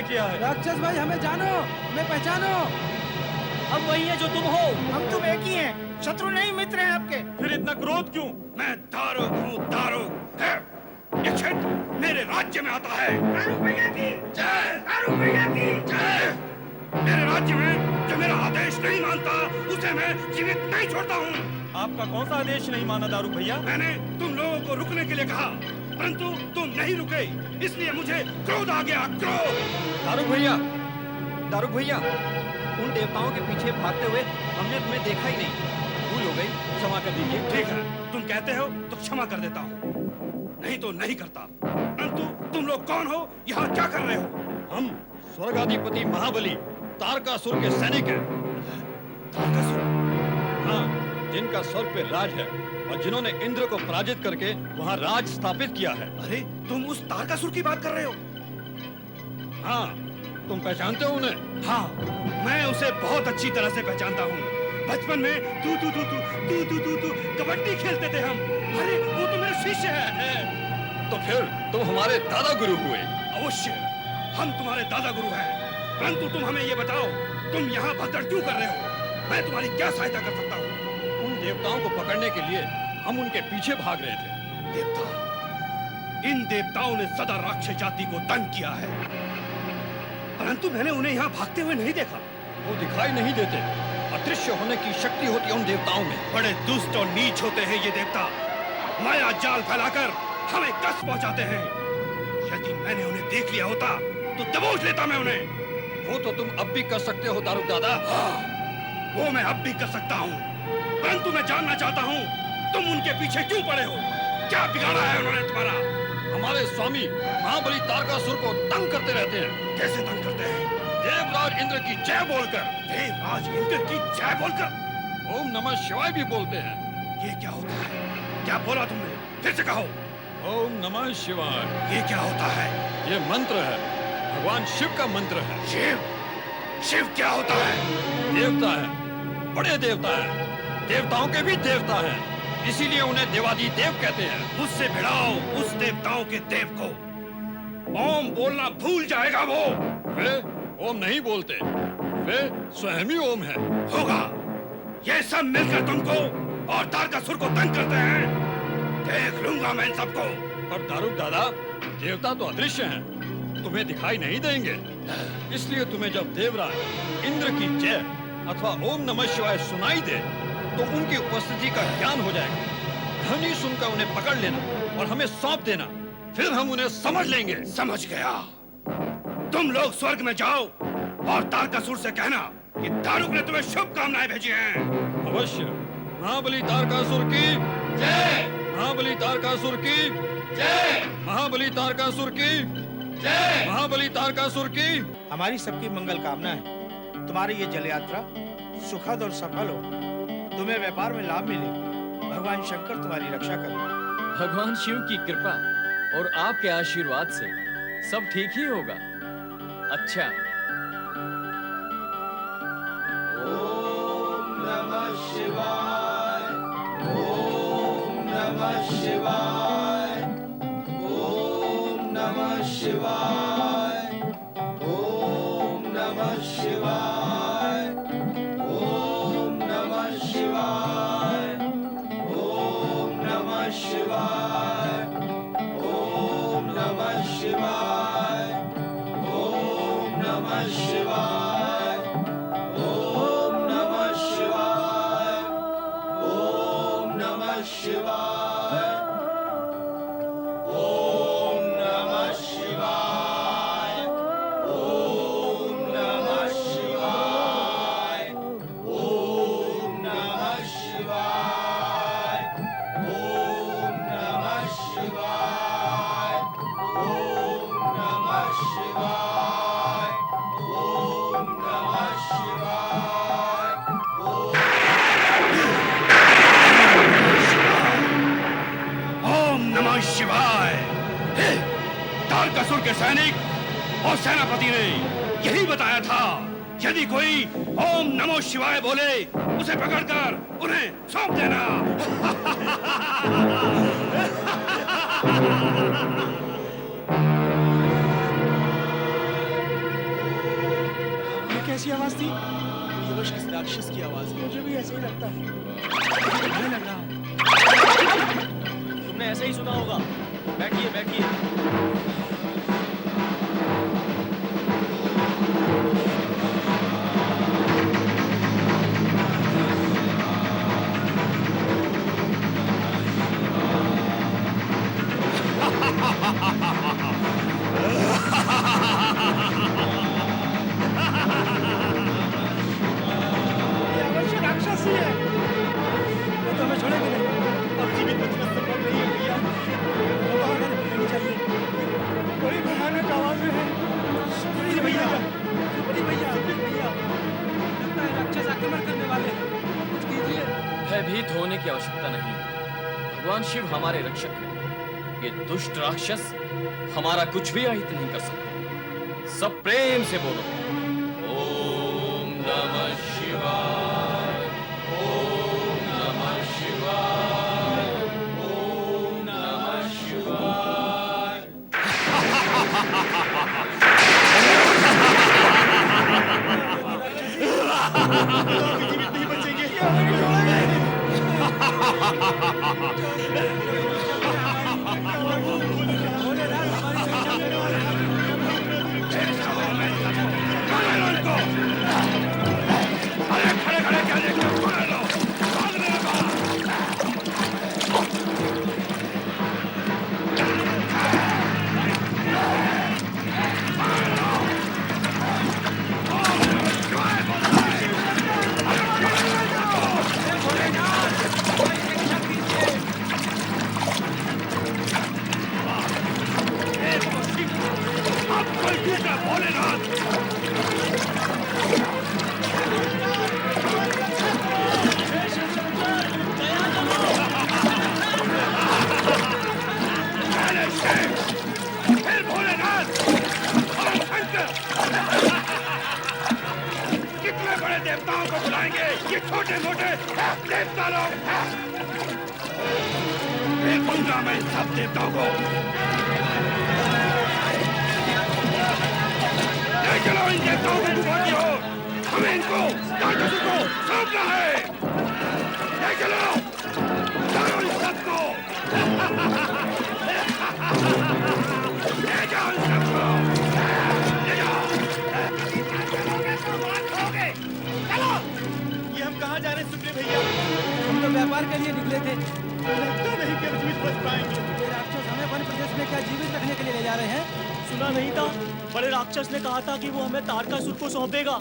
किया है। राक्षस भाई हमें जानो, हमें पहचानो। हम वही हैं जो तुम हो। हम तुम एक ही हैं, शत्रु नहीं मित्र हैं आपके। फिर इतना क्रोध क्यों? मैं दारुक हूँ, दारुक है। ये क्षेत्र मेरे राज्य में आता है। दारुक भैया की जय, दारुक भैया की जय। मेरे राज्य में जो मेरा आदेश नहीं मानता उसे मैं जीवित नहीं छोड़ता हूँ। आपका कौन सा आदेश नहीं माना दारुक भैया? मैंने तुम लोगों को रुकने के लिए कहा, परंतु तुम नहीं रुके, इसलिए मुझे क्रोध आ गया, क्रोध। दारुक भैया, उन देवताओं के पीछे भागते हुए हमने तुम्हें देखा ही नहीं। भूल हो गई, क्षमा कर दीजिए। ठीक है, तुम कहते हो तो क्षमा कर देता हूँ, नहीं तो नहीं करता। परंतु तुम लोग कौन हो, यहाँ क्या कर रहे हो? हम स्वर्गाधिपति महाबली तारकासुर के सैनिक हैं। तारकासुर? हाँ, जिनका स्वर्ग पे राज है और जिन्होंने इंद्र को पराजित करके वहाँ राज स्थापित किया है। अरे, तुम उस तारकासुर की बात कर रहे हो? हाँ, तुम पहचानते हो उन्हें? हाँ, मैं उसे बहुत अच्छी तरह से पहचानता हूँ। बचपन में तू कबड्डी खेलते थे हम। अरे, वो तो मेरा शिष्य है। तो फिर तुम हमारे दादा गुरु हुए। अवश्य, हम तुम्हारे दादा गुरु हैं। परंतु तुम हमें ये बताओ, तुम यहाँ भगदड़ क्यों कर रहे हो? मैं तुम्हारी क्या सहायता कर सकता हूँ? उन देवताओं को पकड़ने के लिए हम उनके पीछे भाग रहे थे। देवता? इन देवताओं ने सदा राक्षस जाति को तंग किया है, परंतु मैंने उन्हें यहाँ भागते हुए नहीं देखा। वो दिखाई नहीं देते, अदृश्य होने की शक्ति होती है उन देवताओं में। बड़े दुष्ट और नीच होते हैं ये देवता, माया जाल फैलाकर हमें कष्ट पहुंचाते हैं। यदि मैंने उन्हें देख लिया होता तो दबोच लेता मैं उन्हें। वो तो तुम अब भी कर सकते हो दारुक दादा। हाँ, वो मैं अब भी कर सकता हूँ, परंतु मैं जानना चाहता हूँ तुम उनके पीछे क्यों पड़े हो? क्या बिगाड़ा है उन्होंने तुम्हारा? हमारे स्वामी महाबली तारकासुर को तंग करते रहते हैं। कैसे तंग करते हैं? देवराज इंद्र की जय बोलकर। देवराज इंद्र की जय बोलकर? ओम नमः शिवाय भी बोलते हैं। ये क्या होता है? क्या बोला तुमने? फिर से कहो। ओम नमः शिवाय। ये क्या होता है? ये मंत्र है, भगवान शिव का मंत्र है। शिव? शिव क्या होता है? देवता है, बड़े देवता है, देवताओं के भी देवता है, इसीलिए उन्हें देवादी देव कहते हैं। मुझसे भिड़ाओ उस देवताओं के देव को। ओम बोलना भूल जाएगा वो। वे ओम नहीं बोलते, वे स्वयं ही ओम है। होगा, ये सब मिलकर तुमको और तारकासुर को तंग करते हैं। देख लूंगा मैं इन सबको। पर दारुक दादा, देवता तो अदृश्य हैं, तुम्हें दिखाई नहीं देंगे। इसलिए तुम्हें जब देवराज इंद्र की जय अथवा ओम नमः शिवाय सुनाई दे तो उनकी उपस्थिति का ज्ञान हो जाएगा। ध्वनि सुनकर उन्हें पकड़ लेना और हमें सौंप देना, फिर हम उन्हें समझ लेंगे। समझ गया। तुम लोग स्वर्ग में जाओ और तारकासुर से कहना कि दारुक ने तुम्हें शुभकामनाएं भेजी हैं। अवश्य। महाबली तारकासुर की जय, महाबली तारकासुर की जय, महाबली तारकासुर की जय, महाबली तारकासुर की। हमारी सबकी मंगल कामना है तुम्हारी ये जल यात्रा सुखद और सफल हो, तुम्हें व्यापार में लाभ मिले, भगवान शंकर तुम्हारी रक्षा करे। भगवान शिव की कृपा और आपके आशीर्वाद से सब ठीक ही होगा। अच्छा। ओम नमः शिवाय, ओम नमः शिवाय, ओम नमः शिवाय, ओम नमः शिवाय, ओम नमः शिवाय, ओम नमः शिवाय, ओम नमः शिवाय, ओम नमः शिवाय, ओम नमः शिवाय, ओम नमः शिवाय, ओम नमः शिवाय, ओम नमः शिवाय, ओम नमः शिवाय, ओम नमः शिवाय, ओम नमः शिवाय, ओम नमः शिवाय, ओम नमः शिवाय। हे, तारकासुर के सैनिक और सेनापति ने यही बताया था, यदि कोई ओम नमः शिवाय बोले उसे पकड़कर उन्हें सौंप देना। आवाज थी? ये बस किसी राक्षस की आवाज है। मुझे भी ऐसे ही लगता है। मुझे लग रहा है। तुमने ऐसे ही सुना होगा। बैठिए बैठिए। ये अवश्य राक्षस ही है। वो तो हमें छोड़ेंगे नहीं। अब जीवित बचना संभव नहीं है भैया। वो बाहर नहीं चाहिए। बड़ी भयानक आवाज है। सुप्री भैया, सुप्री भैया, सुप्री भैया। लगता है राक्षस आक्रमण करने वाले हैं। कुछ कीजिए। भयभीत होने की आवश्यकता नहीं। भगवान शिव हमारे रक्षक हैं। ये दुष्ट राक्षस हमारा कुछ भी अहित नहीं कर सकते। सब प्रेम से बोलो, ओम नमः शिवाय, ओम नमः शिवाय, ओम नमः शिवाय। जीवित नहीं बचेंगे। अरे खड़े खड़े क्या देख रहे हो? छोड़ लो, भागने लगा। अब कोई दूसरा भोलेनाथ। पहले शिव, फिर भोलेनाथ और शंकर। कितने बड़े देवताओं को बुलाएंगे ये छोटे मोटे देवता लोग। देखूंगा मैं सब देवताओं को। ले चलो इन देवताओं को गुफा की ओर। हमें इनको राक्षसों को सौंपना है। ले चलो, चलो इन सबको। ले जाओ इन सबको। ले जाओ। चलोगे तो बात होगे। चलो। ये हम कहाँ जा रहे हैं सुप्री भैया? हम तो व्यापार के लिए निकले थे। लगता नहीं कि हम जीवित बच पाएंगे। ये राक्षस हमें वन प्रदेश में क्या जीवित रखने के लिए ले जा रहे हैं? सुना नहीं था? बड़े राक्षस ने कहा था कि वो हमें तारकासुर को सौंपेगा।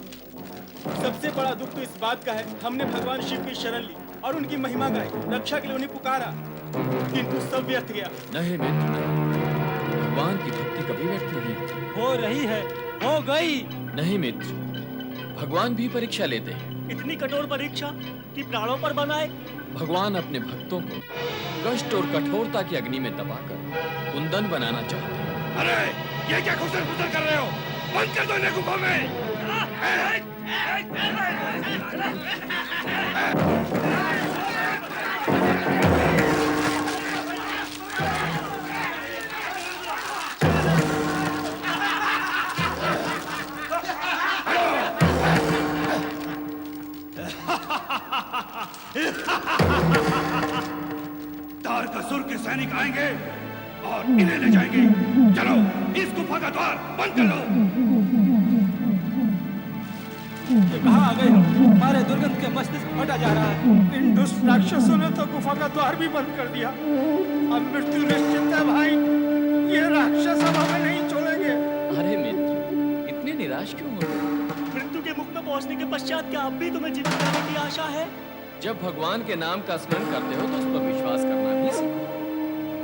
सबसे बड़ा दुख तो इस बात का है, हमने भगवान शिव की शरण ली और उनकी महिमा गाई, रक्षा के लिए उन्हें पुकारा, किंतु सब व्यर्थ गया। नहीं मित्र, नहीं। भगवान की भक्ति कभी व्यर्थ नहीं होती। हो रही है, हो गई। नहीं मित्र, भगवान भी परीक्षा लेते हैं। इतनी कठोर परीक्षा कि प्राणों पर बनाए। भगवान अपने भक्तों को कष्ट और कठोरता की अग्नि में दबाकर कुंदन बनाना चाहते हैं। अरे ये क्या घुसर घुसर कर रहे हो? बंद कर दो इन्हें गुफा में। तारकासुर के सैनिक आएंगे और इन्हें ले जाएंगे। चलो इस गुफा का द्वार बंद कर लो। ये कहाँ आ गए हो? हमारे दुर्गंध के मस्तिष्क फटा जा रहा है। इन दुष्ट राक्षसों ने तो गुफा का द्वार भी बंद कर दिया। अब मृत्यु निश्चित है भाई। ये राक्षस अब हमें नहीं छोड़ेंगे। अरे मित्र, इतने निराश क्यों हो गए? मृत्यु के मुख में पहुंचने के पश्चात क्या अब भी तुम्हें जीवित रहने की आशा है? जब भगवान के नाम का स्मरण करते हो तो उस पर विश्वास करना भी सीखो।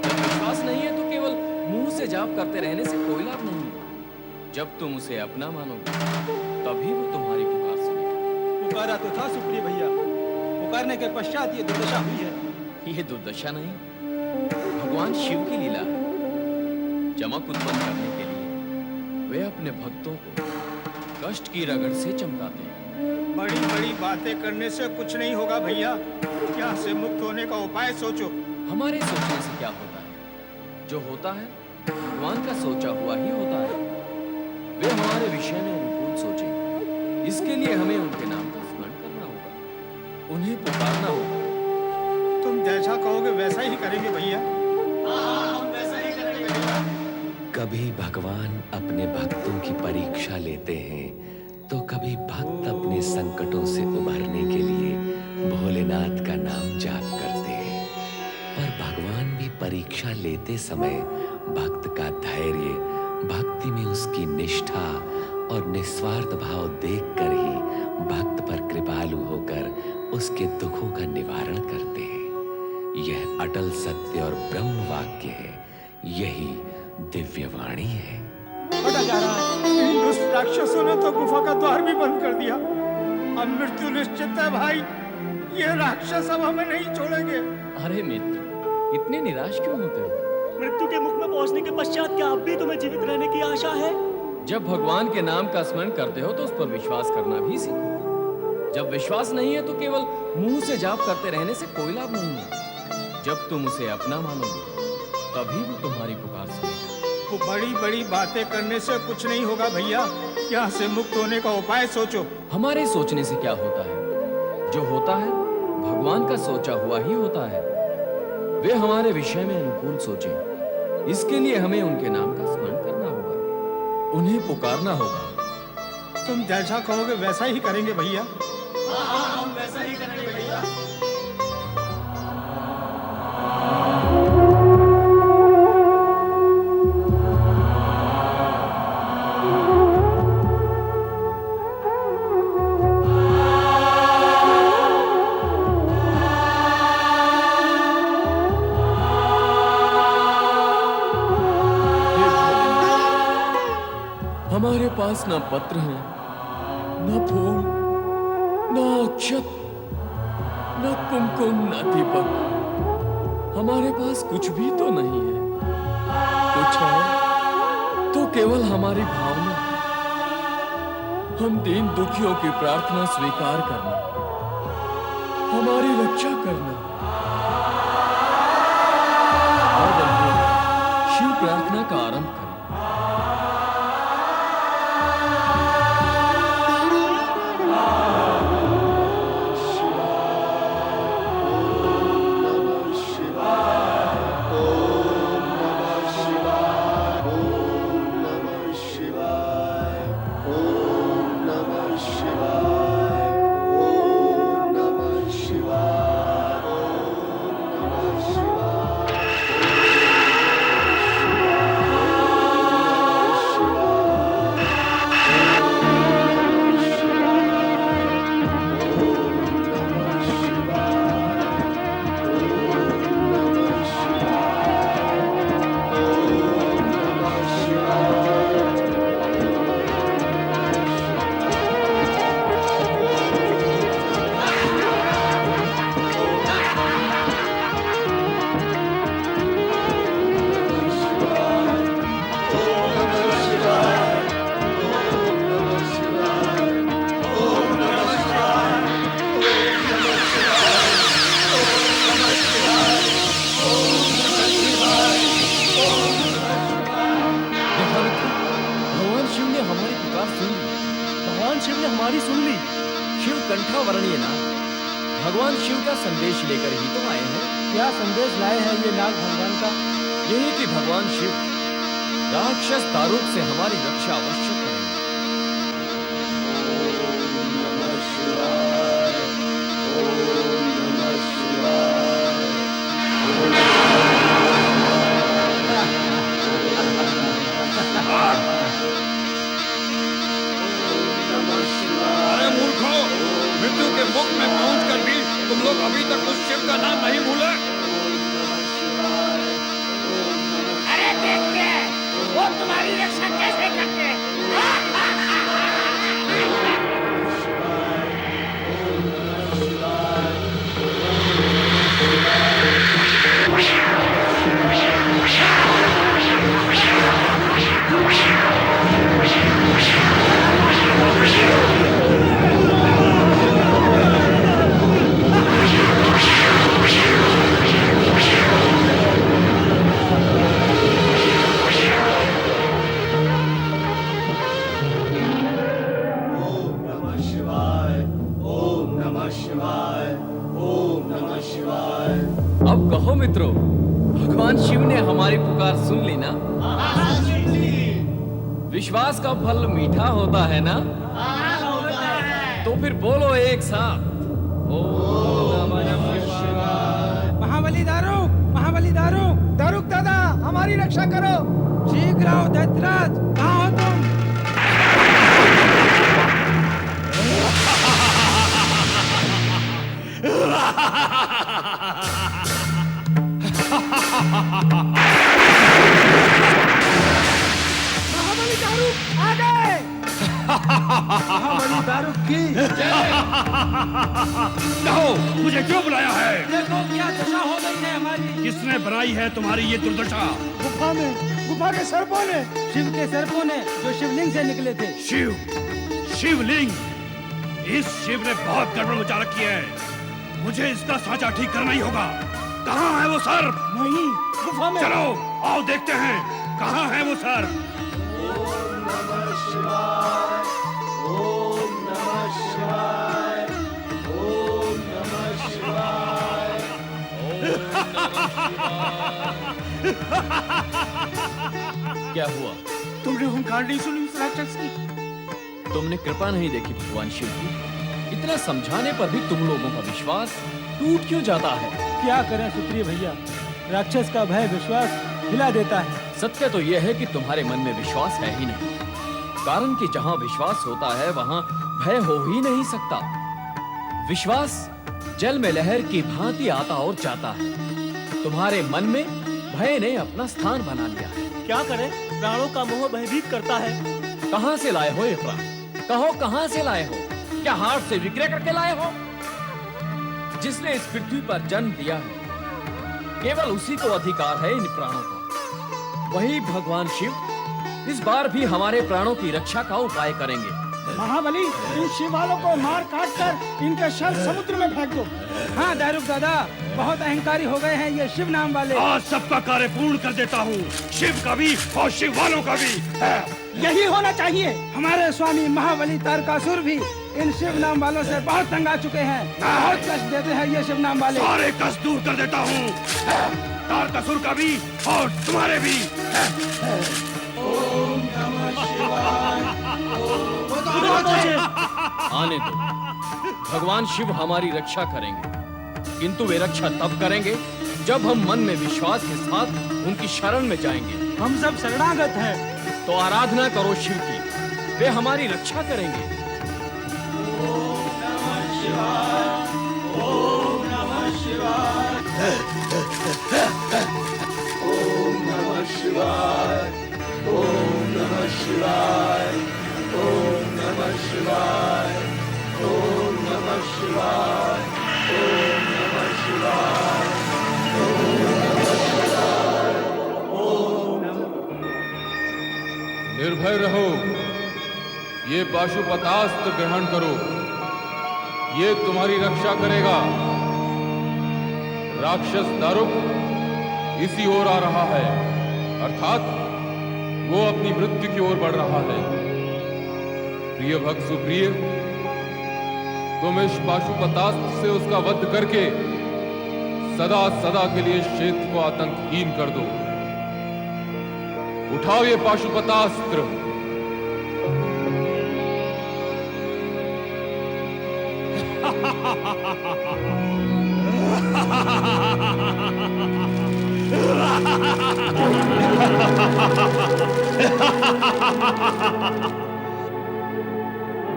जब विश्वास नहीं है तो केवल मुंह से जाप करते रहने से कोई लाभ नहीं है। जब तुम उसे अपना मानोगे तभी वो तुम्हारी पुकार सुनेगा। पुकारा तो था सुप्री भैया, पुकारने के पश्चात ये दुर्दशा हुई है। ये दुर्दशा नहीं, भगवान शिव की लीला है। चमक उत्पन्न करने के लिए वे अपने भक्तों को कष्ट की रगड़ से चमकाते हैं। बड़ी बड़ी बातें करने से कुछ नहीं होगा भैया। यहाँ से मुक्त होने का उपाय सोचो। हमारे सोचने से क्या होता है? जो होता है भगवान का सोचा हुआ ही होता है। वे हमारे विषय में अनुकूल सोचेंगे इसके लिए हमें उनके नाम का स्मरण करना होगा, उन्हें पुकारना होगा। तुम जैसा कहोगे वैसा ही करेंगे भैया। कभी भगवान अपने भक्तों की परीक्षा लेते हैं तो कभी भक्त अपने संकटों से उभरने के लिए भोलेनाथ का नाम जाप करते हैं। पर भगवान भी परीक्षा लेते समय भक्त का धैर्य, भक्ति में उसकी निष्ठा और निस्वार्थ भाव देखकर ही भक्त पर कृपालु होकर उसके दुखों का निवारण करते हैं। यह अटल सत्य और ब्रह्म वाक्य है, यही दिव्य वाणी है। हटा जा रहा है। इन दुष्ट राक्षसों ने तो गुफा का द्वार भी बंद कर दिया। अब मृत्यु निश्चित है भाई, ये राक्षस अब हमें नहीं छोड़ेंगे। अरे मित्र, इतने निराश क्यों होते हो? मृत्यु के मुख में पहुंचने के पश्चात क्या अब भी तुम्हें जीवित रहने की आशा है? जब भगवान के नाम का स्मरण करते हो तो उस पर विश्वास करना भी सीखो। जब विश्वास नहीं है तो केवल मुंह से जाप करते रहने से कोई लाभ नहीं है। जब तुम उसे अपना मानोगे तभी वो तुम्हारी पुकार सुनेगा। वो बड़ी बड़ी बातें करने से कुछ नहीं होगा भैया, यहाँ से मुक्त होने का उपाय सोचो। हमारे सोचने से क्या होता है? जो होता है भगवान का सोचा हुआ ही होता है। वे हमारे विषय में अनुकूल सोचें, इसके लिए हमें उनके नाम का स्मरण करना होगा, उन्हें पुकारना होगा। तुम जैसा कहोगे वैसा ही करेंगे भैया। हमारे पास न पत्र है, न फूल, न अक्षत, न कुमकुम, न दीपक। हमारे पास कुछ भी तो नहीं है। कुछ है तो केवल हमारी भावना। हम दीन दुखियों की प्रार्थना स्वीकार करना, हमारी रक्षा करना और शिव प्रार्थना का आरंभ करें। भगवान शिव ने हमारी सुन ली। शिव कंठावरणीय नाग भगवान शिव का संदेश लेकर ही तो आए हैं। क्या संदेश लाए हैं ये नाग भगवान का? यही कि भगवान शिव राक्षस दारूक से हमारी रक्षा अवश्य करेंगे। अरे मूर्खों, मृत्यु के मुख में पहुंचकर भी तुम लोग अभी तक उस शिव का नाम नहीं भूले। अरे देखते हैं वो तुम्हारी रक्षा कैसे करते हैं। कहो मित्रों, भगवान शिव ने हमारी पुकार सुन ली ना? विश्वास का फल मीठा होता है ना? तो फिर बोलो एक साथ, ओम नमः शिवाय। महाबली दारुक दादा, हमारी रक्षा करो। शीघ्र आओ दैत्यराज, कहाँ हो तुम? महाबली दारुक आ गए। महाबली दारुक की कहो, मुझे क्यों बुलाया है? देखो क्या दशा हो गई है हमारी। किसने बनाई है तुम्हारी ये दुर्दशा? गुफा के सर्पों ने, शिव के सर्पों ने, जो शिवलिंग से निकले थे। शिवलिंग। इस शिव ने बहुत गड़बड़ मचा रखी है। मुझे इसका साँचा ठीक करना ही होगा। कहाँ है वो सर्प? नहीं, गुफा में। चलो आओ देखते हैं, कहाँ है वो सर्प? क्या हुआ? तुमने हुंकार नहीं सुनी उस राक्षस की? तुमने कृपा नहीं देखी भगवान शिव की? इतना समझाने पर भी तुम लोगों का विश्वास टूट क्यों जाता है? क्या करें सुप्रिय भैया, राक्षस का भय विश्वास हिला देता है। सत्य तो यह है कि तुम्हारे मन में विश्वास है ही नहीं, कारण कि जहाँ विश्वास होता है वहाँ भय हो ही नहीं सकता। विश्वास जल में लहर की भांति आता और जाता है। तुम्हारे मन में भय ने अपना स्थान बना लिया है। क्या करें, प्राणों का मोह भयभीत करता है। कहाँ से लाए हो ये प्राण? कहो कहाँ से लाए हो? क्या हाथ से विक्रय करके लाए हो? जिसने इस पृथ्वी पर जन्म दिया है, केवल उसी को अधिकार है इन प्राणों का। वही भगवान शिव इस बार भी हमारे प्राणों की रक्षा का उपाय करेंगे। महाबली, इन शिव वालों को मार काट कर इनका शव समुद्र में फेंक दो। हाँ दारुक दादा, बहुत अहंकारी हो गए हैं ये शिव नाम वाले। आज सबका कार्य पूर्ण कर देता हूँ, शिव का भी और शिव वालों का भी। यही होना चाहिए। हमारे स्वामी महाबली तारकासुर भी इन शिव नाम वालों से बहुत तंग आ चुके हैं। बहुत कष्ट देते हैं ये शिव नाम वाले। सारे कष्ट दूर कर देता हूँ, तारकासुर का भी और तुम्हारे भी। आने दो, भगवान शिव हमारी रक्षा करेंगे, किंतु वे रक्षा तब करेंगे जब हम मन में विश्वास के साथ उनकी शरण में जाएंगे। हम सब शरणागत हैं। तो आराधना करो शिव की, वे हमारी रक्षा करेंगे। निर्भय रहो, ये पाशुपतास्त्र ग्रहण करो, ये तुम्हारी रक्षा करेगा। राक्षस दारुक इसी ओर आ रहा है, अर्थात वो अपनी मृत्यु की ओर बढ़ रहा है। प्रिय भक्त सुप्रिय, तुम इस पाशुपतास्त्र से उसका वध करके सदा सदा के लिए इस क्षेत्र को आतंकहीन कर दो। उठाओ ये पाशुपतास्त्र।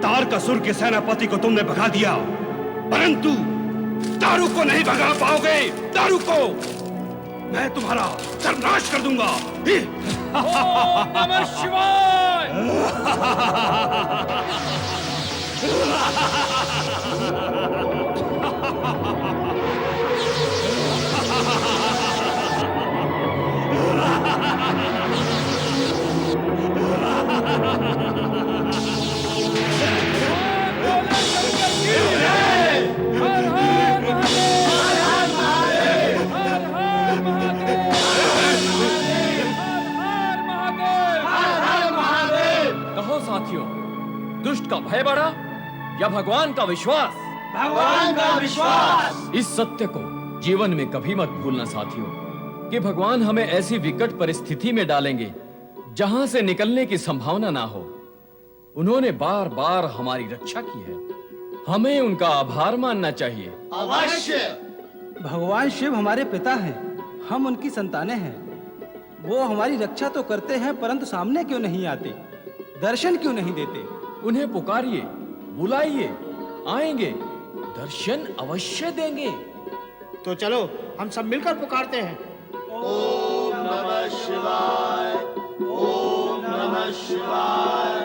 तारकासुर के सेनापति को तुमने भगा दिया, परंतु दारुक को नहीं भगा पाओगे। दारुक को मैं तुम्हारा सर्वनाश कर दूंगा। ओम नमः शिवाय। कहो साथियों, दुष्ट का भय बढ़ा या भगवान का विश्वास? भगवान का विश्वास। इस सत्य को जीवन में कभी मत भूलना साथियों कि भगवान हमें ऐसी विकट परिस्थिति में डालेंगे जहां से निकलने की संभावना ना हो। उन्होंने बार बार हमारी रक्षा की है, हमें उनका आभार मानना चाहिए। भगवान शिव हमारे पिता हैं, हम उनकी संतानें हैं। वो हमारी रक्षा तो करते हैं, परंतु सामने क्यों नहीं आते, दर्शन क्यों नहीं देते? उन्हें पुकारिए, बुलाइए, आएंगे, दर्शन अवश्य देंगे। तो चलो हम सब मिलकर पुकारते हैं। ओम नमः शिवाय, ओम नमः शिवाय,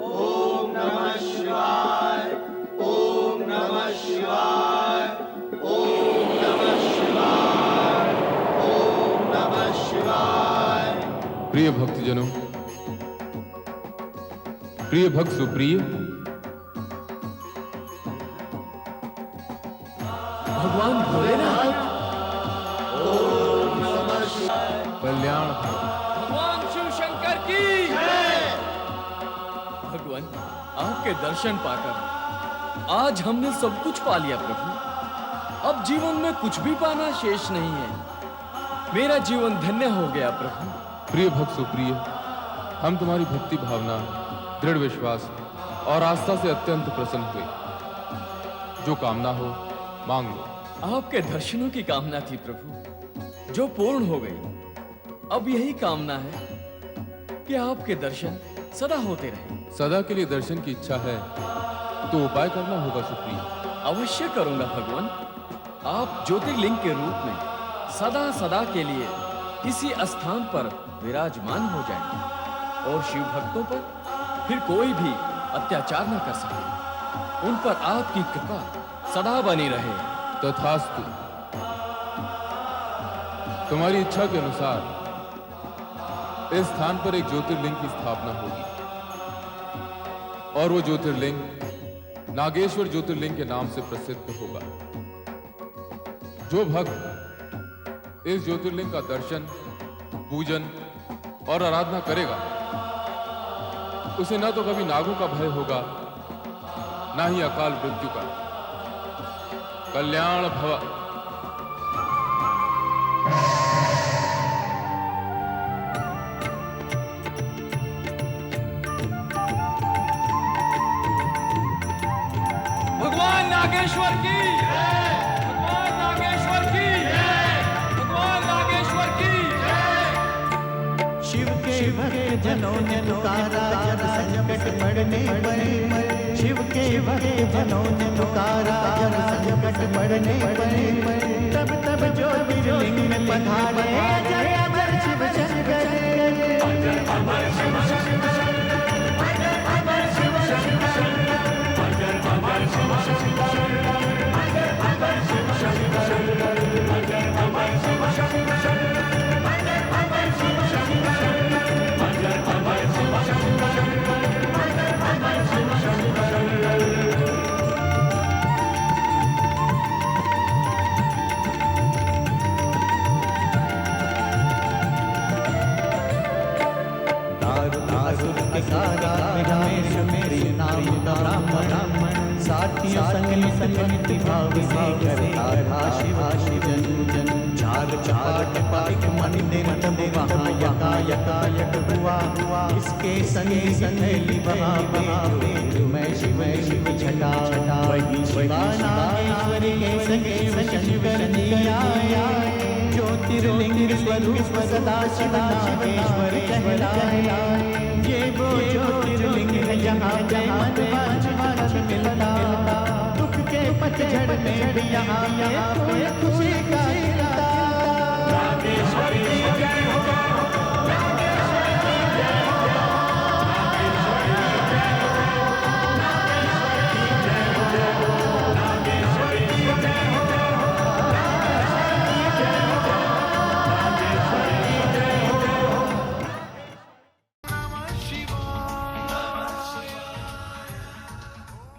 ओम नमः शिवाय, ओम नमः शिवाय, ओम नमः शिवाय, ओम नमः शिवाय। प्रिय भक्तजनों, प्रिय भक्त सुप्रिय, भगवान भोलेनाथ, कल्याण भगवान शिव शंकर की भगवान, आपके दर्शन पाकर आज हमने सब कुछ पा लिया प्रभु। अब जीवन में कुछ भी पाना शेष नहीं है। मेरा जीवन धन्य हो गया प्रभु। प्रिय भक्त सुप्रिय, हम तुम्हारी भक्ति भावना, दृढ़ विश्वास और आस्था से अत्यंत प्रसन्न हुए। जो कामना हो मांग लो। आपके दर्शनों की कामना थी प्रभु, जो पूर्ण हो गई। अब यही कामना है कि आपके दर्शन सदा होते रहे। सदा के लिए दर्शन की इच्छा है तो उपाय करना होगा सुप्रिय। अवश्य करूंगा भगवान। आप ज्योतिर्लिंग के रूप में सदा सदा के लिए किसी स्थान पर विराजमान हो जाएंगे और शिव भक्तों पर फिर कोई भी अत्याचार न कर सके। उन पर आपकी कृपा सदा बनी रहे। तथास्तु। तुम्हारी इच्छा के अनुसार इस स्थान पर एक ज्योतिर्लिंग की स्थापना होगी और वो ज्योतिर्लिंग नागेश्वर ज्योतिर्लिंग के नाम से प्रसिद्ध होगा। जो भक्त इस ज्योतिर्लिंग का दर्शन, पूजन और आराधना करेगा उसे न तो कभी नागों का भय होगा, ना ही अकाल मृत्यु का। कल्याण भव। भगवान नागेश्वर की, भगवान नागेश्वर की, भगवान नागेश्वर की। शिव के भक्त जनों ने पुकारा जब संकट पड़ने पर। शिव के भक्त जनों ने पुकारा जब संकट पड़ने पर। तब तब ज्योतिर्लिंग में पधारे जय अमर शिव शंकर। अजर अमर शिव शंकर, अजर अमर शिव शंकर, अजर अमर शिव शंकर, अजर अमर शिव शंकर, अजर अमर शिव शंकर, अजर अमर शिव शंकर, अजर अमर शिव शंकर, अजर अमर शिव शंकर। रमेश मेरे नाम ब्राह्मण साथियों संग भाव से करता शिव जन। चार चार पाक मंदिर तब वहाँ यकायक हुआ। इसके संग संगली वहाँ पे मैं शिव छटा। वही शिवा नागेश्वरी के संग शिव शंकर दिया। ज्योतिर्लिंग स्वरूप सदा शिव नागेश्वर कहलाए। ये वो ज्योतिर्लिंग है जहाँ मन वांछ मिलता। दुख के पतझड़ में भी यहाँ कोई खुशी